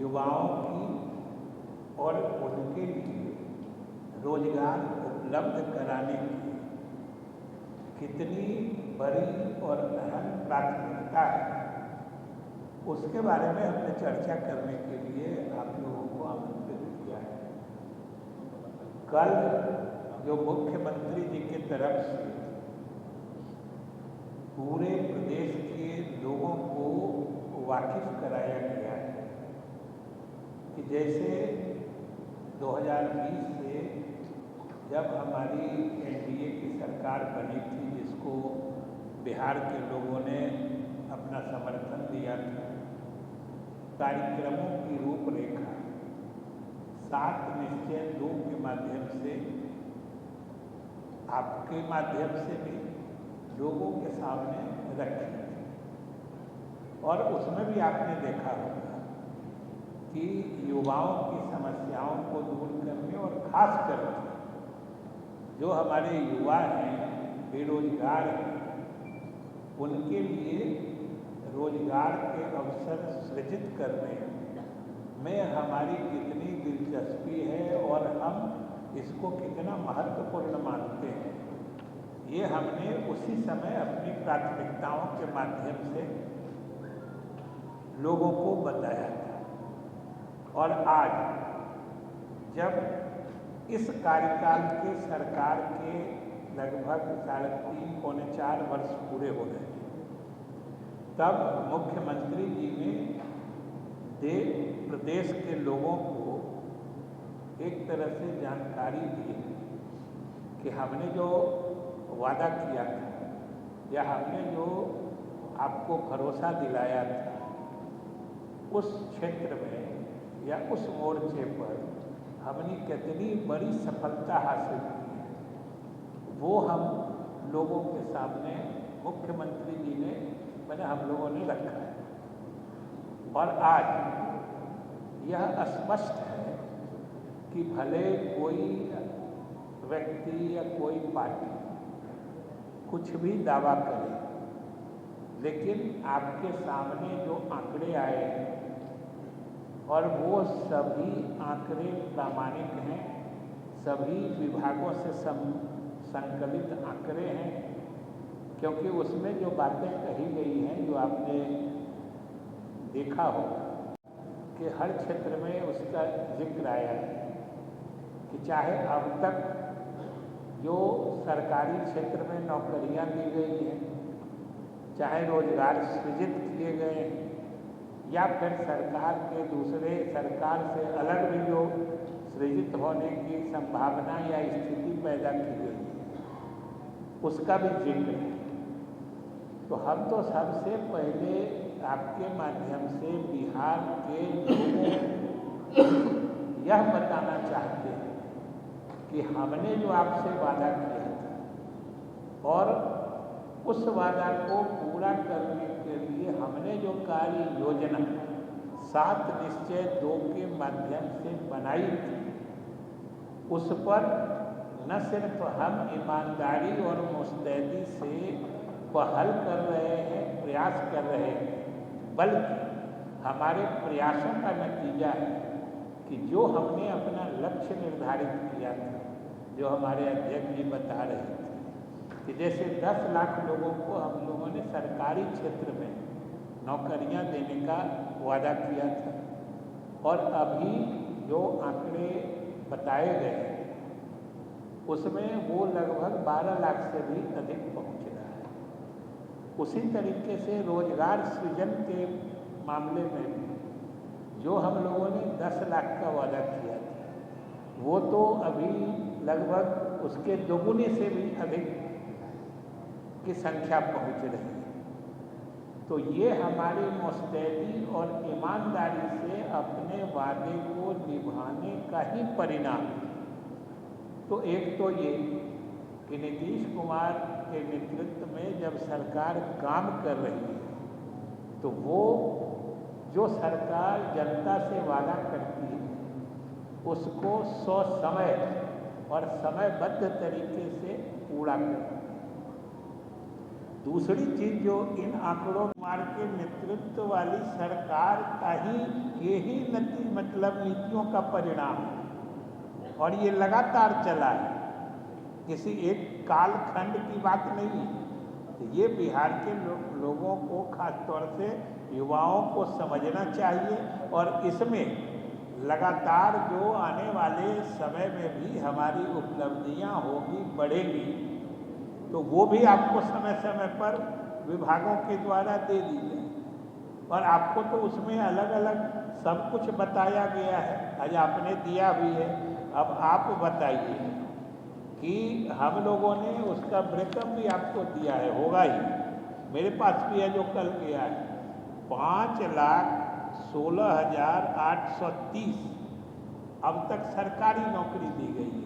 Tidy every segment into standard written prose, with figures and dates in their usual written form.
युवाओं की और उनके लिए रोजगार उपलब्ध कराने की कितनी बड़ी और अहम प्राथमिकता है, उसके बारे में हमने चर्चा करने के लिए आप लोगों को आमंत्रित किया है। कल जो मुख्यमंत्री जी की तरफ से पूरे प्रदेश के लोगों को वाकिफ कराया गया है कि जैसे 2020 से जब हमारी एनडीए की सरकार बनी थी, जिसको बिहार के लोगों ने अपना समर्थन दिया था, कार्यक्रमों की रूपरेखा 7 निश्चय 2 के माध्यम से, आपके माध्यम से भी लोगों के सामने रखी थी। और उसमें भी आपने देखा होगा कि युवाओं की समस्याओं को दूर करने और खास करके जो हमारे युवा हैं, बेरोजगार हैं, उनके लिए रोजगार के अवसर सृजित करने में हमारी कितनी दिलचस्पी है और हम इसको कितना महत्वपूर्ण मानते हैं, ये हमने उसी समय अपनी प्राथमिकताओं के माध्यम से लोगों को बताया था। और आज जब इस कार्यकाल के सरकार के लगभग 3.5 पौने 4 वर्ष पूरे हो रहे हैं, तब मुख्यमंत्री जी ने प्रदेश के लोगों को एक तरह से जानकारी दी कि हमने जो वादा किया था या हमने जो आपको भरोसा दिलाया था, उस क्षेत्र में या उस मोर्चे पर हमने कितनी बड़ी सफलता हासिल की है, वो हम लोगों के सामने मुख्यमंत्री जी ने हम लोगों ने रखा है। और आज यह स्पष्ट है कि भले कोई व्यक्ति या कोई पार्टी कुछ भी दावा करे, लेकिन आपके सामने जो आंकड़े आए हैं और वो सभी आंकड़े प्रामाणिक हैं, सभी विभागों से संकलित आंकड़े हैं, क्योंकि उसमें जो बातें कही गई हैं, जो आपने देखा होगा कि हर क्षेत्र में उसका जिक्र आया है कि चाहे अब तक जो सरकारी क्षेत्र में नौकरियां दी गई हैं, चाहे रोजगार सृजित किए गए हैं, या फिर सरकार के दूसरे सरकार से अलग भी जो सृजित होने की संभावना या स्थिति पैदा की गई है, उसका भी जिक्र है। तो हम तो सबसे पहले आपके माध्यम से बिहार के लोगों को यह बताना चाहते हैं कि हमने जो आपसे वादा किया था और उस वादा को पूरा करने के लिए हमने जो कार्य योजना 7 निश्चय 2 के माध्यम से बनाई थी, उस पर न सिर्फ हम ईमानदारी और मुस्तैदी से पहल कर रहे हैं, प्रयास कर रहे हैं, बल्कि हमारे प्रयासों का नतीजा है कि जो हमने अपना लक्ष्य निर्धारित किया था, जो हमारे अध्यक्ष जी बता रहे थे कि जैसे 10 लाख लोगों को हम लोगों ने सरकारी क्षेत्र में नौकरियां देने का वादा किया था, और अभी जो आंकड़े बताए गए हैं उसमें वो लगभग 12 लाख से भी अधिक पहुंच रहा है। उसी तरीके से रोजगार सृजन के मामले में भी जो हम लोगों ने 10 लाख का वादा किया था, वो तो अभी लगभग उसके दोगुने से भी अधिक की संख्या पहुंच रही है। तो ये हमारी मुस्तैदी और ईमानदारी से अपने वादे को निभाने का ही परिणाम है। तो एक तो ये कि नीतीश कुमार के नेतृत्व में जब सरकार काम कर रही है, तो वो जो सरकार जनता से वादा करती है उसको ससमय और समयबद्ध तरीके से पूरा करती है। दूसरी चीज जो इन आंकड़ों कुमार के नेतृत्व वाली सरकार का ही यही मतलब नीतियों का परिणाम है और ये लगातार चला है, किसी एक कालखंड की बात नहीं है। तो ये बिहार के लोगों को खास तौर से युवाओं को समझना चाहिए और इसमें लगातार जो आने वाले समय में भी हमारी उपलब्धियां होगी, बढ़ेगी, तो वो भी आपको समय समय पर विभागों के द्वारा दे दी जाए। और आपको तो उसमें अलग अलग सब कुछ बताया गया है, आज आपने दिया भी है। अब आप बताइए कि हम लोगों ने उसका ब्रेकअप भी आपको दिया है, होगा ही, मेरे पास भी है जो कल गया है। 5,16,830 अब तक सरकारी नौकरी दी गई है।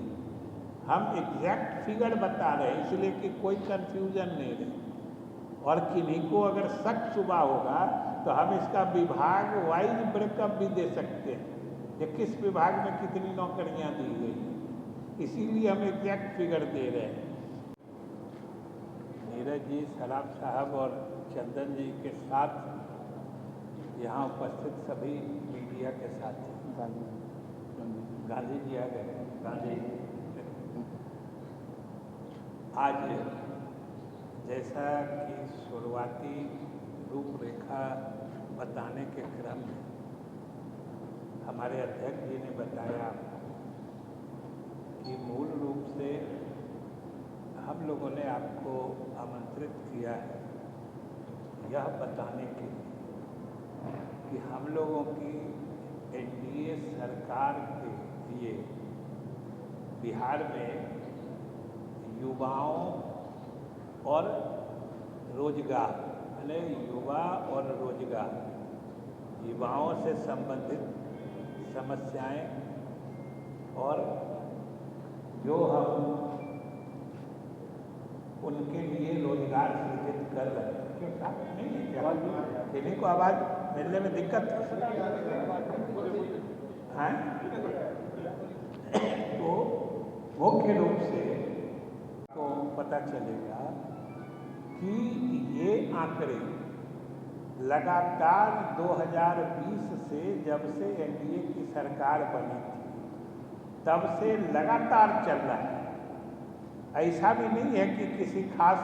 हम एग्जैक्ट फिगर बता रहे हैं इसलिए कि कोई कंफ्यूजन नहीं रहे, और किन्हीं को अगर शक शुबा होगा तो हम इसका विभाग वाइज ब्रेकअप भी दे सकते हैं कि किस विभाग में कितनी नौकरियां दी गई हैं, इसीलिए हम एग्जैक्ट फिगर दे रहे हैं। नीरज जी, सलाम साहब और चंदन जी के साथ यहाँ उपस्थित सभी मीडिया के साथी, गांधी जी आ गए, गांधी आज जैसा कि शुरुआती रूपरेखा बताने के क्रम में हमारे अध्यक्ष जी ने बताया कि मूल रूप से हम लोगों ने आपको आमंत्रित किया है यह बताने के लिए कि हम लोगों की एनडीए सरकार के लिए बिहार में युवाओं और रोजगार, यानी युवा और रोजगार, युवाओं से संबंधित समस्याएं और जो हम उनके लिए रोजगार सृजित कर रहे हैं। क्यों साथ नहीं है क्या? किन्हीं को आवाज़ मिलने में दिक्कत है? तो मुख्य रूप से को पता चलेगा कि ये आंकड़े लगातार 2020 से, जब से एनडीए की सरकार बनी थी तब से लगातार चल रहा है। ऐसा भी नहीं है कि किसी खास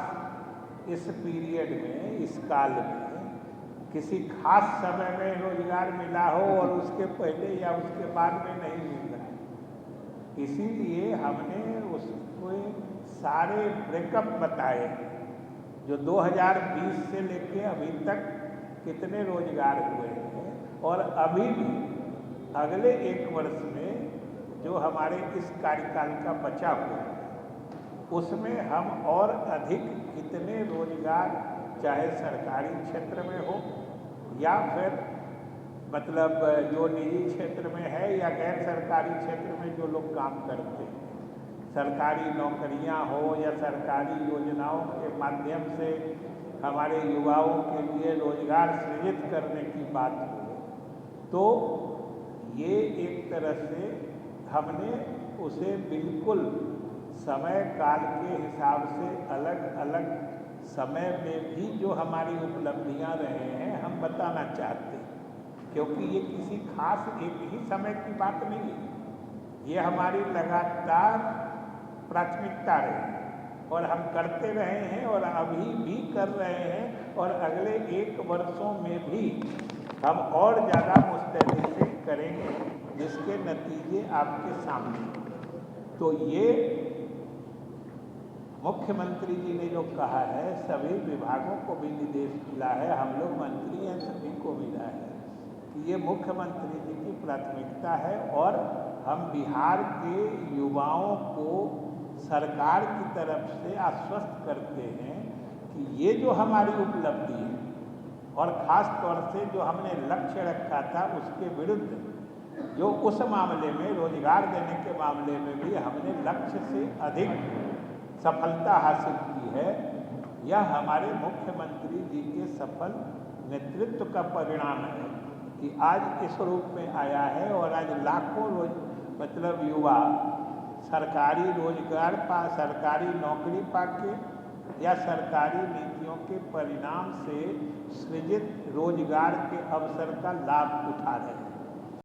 इस पीरियड में, इस काल में किसी खास समय में रोजगार मिला हो और उसके पहले या उसके बाद में नहीं मिल रहा। इसीलिए हमने उसको सारे ब्रेकअप बताए जो 2020 से लेके अभी तक कितने रोजगार हुए हैं, और अभी भी अगले 1 वर्ष में जो हमारे इस कार्यकाल का बचा हुआ है उसमें हम और अधिक कितने रोजगार, चाहे सरकारी क्षेत्र में हो या फिर मतलब जो निजी क्षेत्र में है या गैर सरकारी क्षेत्र में जो लोग काम करते हैं, सरकारी नौकरियां हो या सरकारी योजनाओं के माध्यम से हमारे युवाओं के लिए रोजगार सृजित करने की बात हो, तो ये एक तरह से हमने उसे बिल्कुल समय काल के हिसाब से अलग अलग समय में भी जो हमारी उपलब्धियां रहे हैं हम बताना चाहते हैं, क्योंकि ये किसी खास एक ही समय की बात नहीं है, ये हमारी लगातार प्राथमिकता रही और हम करते रहे हैं और अभी भी कर रहे हैं और अगले 1 वर्षों में भी हम और ज़्यादा मुस्तैदी से करेंगे, जिसके नतीजे आपके सामने। तो ये मुख्यमंत्री जी ने जो कहा है, सभी विभागों को भी निर्देश मिला है, हम लोग मंत्री हैं सभी को मिला है कि ये मुख्यमंत्री जी की प्राथमिकता है और हम बिहार के युवाओं को सरकार की तरफ से आश्वस्त करते हैं कि ये जो हमारी उपलब्धि है और ख़ास तौर से जो हमने लक्ष्य रखा था उसके विरुद्ध जो उस मामले में रोजगार देने के मामले में भी हमने लक्ष्य से अधिक सफलता हासिल की है, यह हमारे मुख्यमंत्री जी के सफल नेतृत्व का परिणाम है कि आज इस रूप में आया है और आज लाखों मतलब युवा सरकारी रोजगार सरकारी नौकरी पाके या सरकारी नीतियों के परिणाम से सृजित रोजगार के अवसर का लाभ उठा रहे हैं।